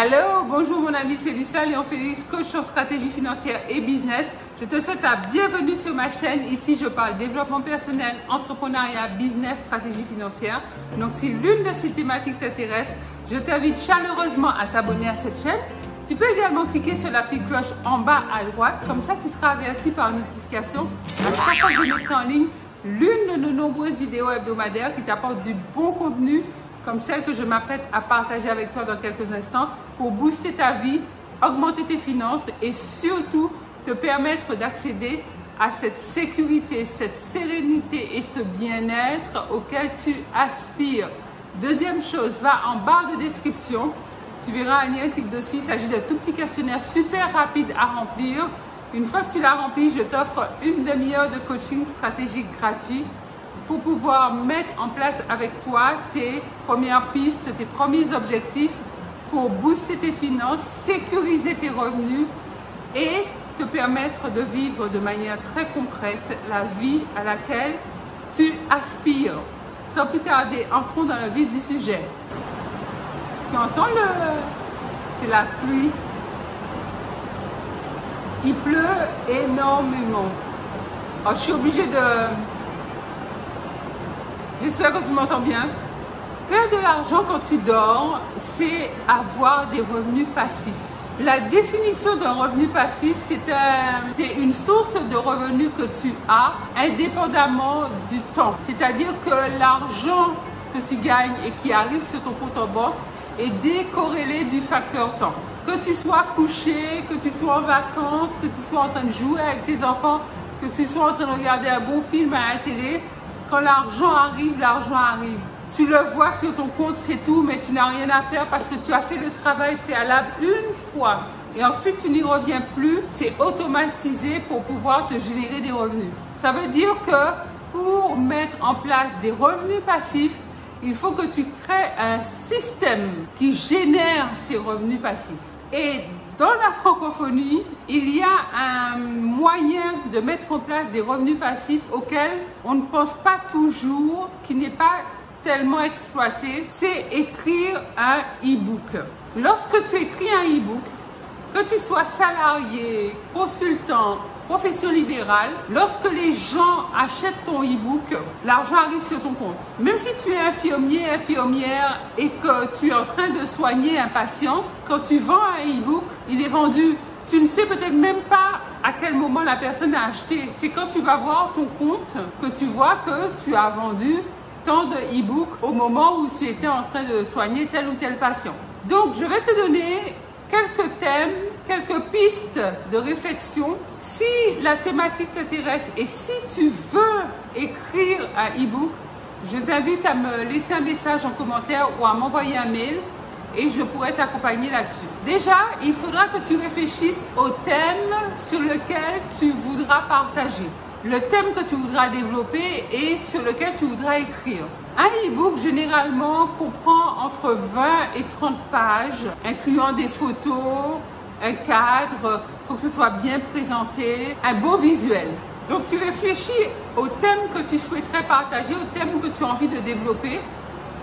Allô, bonjour mon ami, c'est Lucia Léon Félix, coach en stratégie financière et business. Je te souhaite la bienvenue sur ma chaîne. Ici, je parle développement personnel, entrepreneuriat, business, stratégie financière. Donc, si l'une de ces thématiques t'intéresse, je t'invite chaleureusement à t'abonner à cette chaîne. Tu peux également cliquer sur la petite cloche en bas à droite. Comme ça, tu seras averti par notification à chaque fois que je mettrai en ligne l'une de nos nombreuses vidéos hebdomadaires qui t'apportent du bon contenu, comme celle que je m'apprête à partager avec toi dans quelques instants, pour booster ta vie, augmenter tes finances et surtout te permettre d'accéder à cette sécurité, cette sérénité et ce bien-être auquel tu aspires. Deuxième chose, va en barre de description, tu verras un lien, clique dessus. Il s'agit d'un tout petit questionnaire super rapide à remplir. Une fois que tu l'as rempli, je t'offre une demi-heure de coaching stratégique gratuit pour pouvoir mettre en place avec toi tes premières pistes, tes premiers objectifs pour booster tes finances, sécuriser tes revenus et te permettre de vivre de manière très concrète la vie à laquelle tu aspires. Sans plus tarder, entrons dans le vif du sujet. Tu entends c'est la pluie. Il pleut énormément. Alors, je suis obligée de... J'espère que tu m'entends bien. Faire de l'argent quand tu dors, c'est avoir des revenus passifs. La définition d'un revenu passif, c'est une source de revenus que tu as indépendamment du temps. C'est-à-dire que l'argent que tu gagnes et qui arrive sur ton compte en banque est décorrélé du facteur temps. Que tu sois couché, que tu sois en vacances, que tu sois en train de jouer avec tes enfants, que tu sois en train de regarder un bon film à la télé, quand l'argent arrive, l'argent arrive. Tu le vois sur ton compte, c'est tout, mais tu n'as rien à faire parce que tu as fait le travail préalable une fois. Et ensuite, tu n'y reviens plus. C'est automatisé pour pouvoir te générer des revenus. Ça veut dire que pour mettre en place des revenus passifs, il faut que tu crées un système qui génère ces revenus passifs. Et dans la francophonie, il y a un moyen de mettre en place des revenus passifs auxquels on ne pense pas toujours, qui n'est pas tellement exploité, c'est écrire un e-book. Lorsque tu écris un e-book, que tu sois salarié, consultant, profession libérale, lorsque les gens achètent ton e-book, l'argent arrive sur ton compte. Même si tu es infirmier, infirmière et que tu es en train de soigner un patient, quand tu vends un e-book, il est vendu. Tu ne sais peut-être même pas à quel moment la personne a acheté. C'est quand tu vas voir ton compte que tu vois que tu as vendu tant de e-book au moment où tu étais en train de soigner tel ou tel patient. Donc, je vais te donner quelques thèmes, quelques pistes de réflexion. Si la thématique t'intéresse et si tu veux écrire un e-book, je t'invite à me laisser un message en commentaire ou à m'envoyer un mail et je pourrai t'accompagner là-dessus. Déjà, il faudra que tu réfléchisses au thème sur lequel tu voudras partager, le thème que tu voudras développer et sur lequel tu voudras écrire. Un e-book généralement comprend entre 20 et 30 pages, incluant des photos, un cadre, il faut que ce soit bien présenté, un beau visuel. Donc tu réfléchis au thème que tu souhaiterais partager, au thème que tu as envie de développer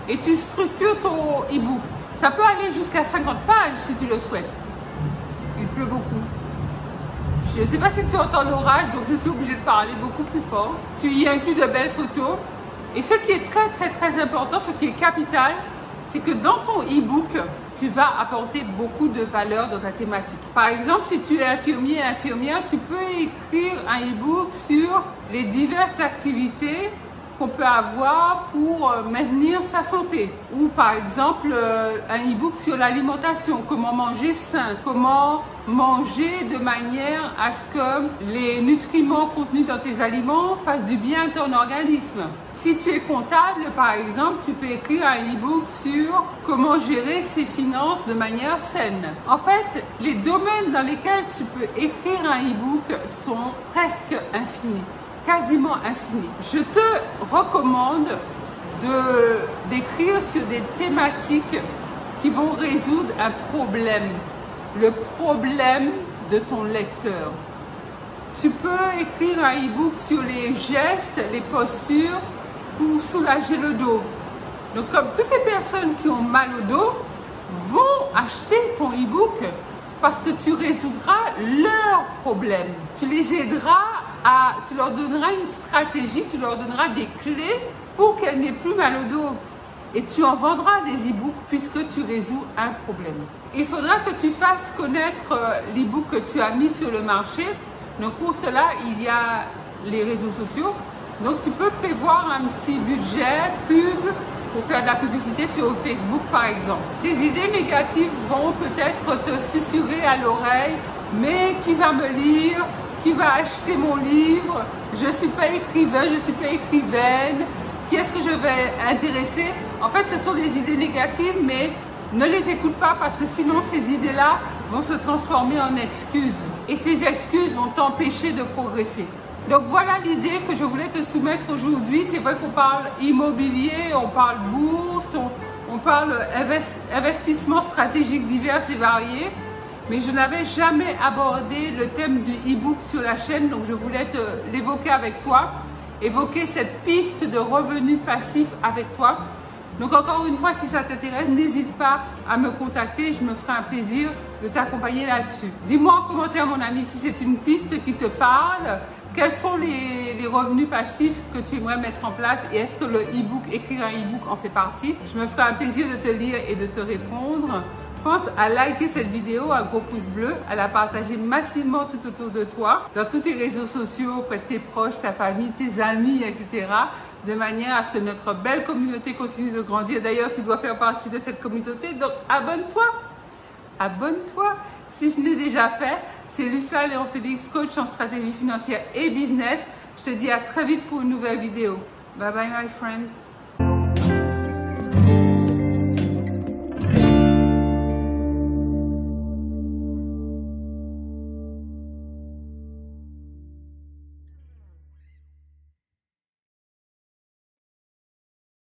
et tu structures ton e-book. Ça peut aller jusqu'à 50 pages si tu le souhaites. Il pleut beaucoup. Je ne sais pas si tu entends l'orage, donc je suis obligée de parler beaucoup plus fort. Tu y inclus de belles photos. Et ce qui est très important, ce qui est capital, c'est que dans ton e-book, tu vas apporter beaucoup de valeur dans ta thématique. Par exemple, si tu es infirmier, infirmière, tu peux écrire un e-book sur les diverses activités qu'on peut avoir pour maintenir sa santé. Ou par exemple, un e-book sur l'alimentation, comment manger sain, comment manger de manière à ce que les nutriments contenus dans tes aliments fassent du bien à ton organisme. Si tu es comptable, par exemple, tu peux écrire un e-book sur comment gérer ses finances de manière saine. En fait, les domaines dans lesquels tu peux écrire un e-book sont presque infinis, quasiment infinis. Je te recommande d'écrire sur des thématiques qui vont résoudre un problème, le problème de ton lecteur. Tu peux écrire un e-book sur les gestes, les postures, pour soulager le dos. Donc, comme toutes les personnes qui ont mal au dos, vont acheter ton e-book parce que tu résoudras leurs problèmes. Tu les aideras tu leur donneras une stratégie, tu leur donneras des clés pour qu'elles n'aient plus mal au dos. Et tu en vendras des e-books puisque tu résous un problème. Il faudra que tu fasses connaître l'e-book que tu as mis sur le marché. Donc pour cela, il y a les réseaux sociaux. Donc tu peux prévoir un petit budget pub pour faire de la publicité sur Facebook par exemple. Tes idées négatives vont peut-être te susurrer à l'oreille, mais qui va me lire? Qui va acheter mon livre? Je ne suis pas écrivain, je ne suis pas écrivaine. Qui est-ce que je vais intéresser? En fait, ce sont des idées négatives, mais ne les écoute pas parce que sinon ces idées-là vont se transformer en excuses. Et ces excuses vont t'empêcher de progresser. Donc voilà l'idée que je voulais te soumettre aujourd'hui. C'est vrai qu'on parle immobilier, on parle bourse, on parle investissement stratégique divers et variés. Mais je n'avais jamais abordé le thème du e-book sur la chaîne, donc je voulais l'évoquer avec toi, évoquer cette piste de revenus passifs avec toi. Donc encore une fois, si ça t'intéresse, n'hésite pas à me contacter, je me ferai un plaisir de t'accompagner là-dessus. Dis-moi en commentaire, mon ami, si c'est une piste qui te parle, quels sont les revenus passifs que tu aimerais mettre en place et est-ce que le e-book, écrire un e-book en fait partie? Je me ferai un plaisir de te lire et de te répondre. Pense à liker cette vidéo, un gros pouce bleu, à la partager massivement tout autour de toi, dans tous tes réseaux sociaux, auprès de tes proches, ta famille, tes amis, etc. De manière à ce que notre belle communauté continue de grandir. D'ailleurs, tu dois faire partie de cette communauté, donc abonne-toi. Abonne-toi si ce n'est déjà fait. C'est Lucia Léon Félix, coach en stratégie financière et business. Je te dis à très vite pour une nouvelle vidéo. Bye bye my friend.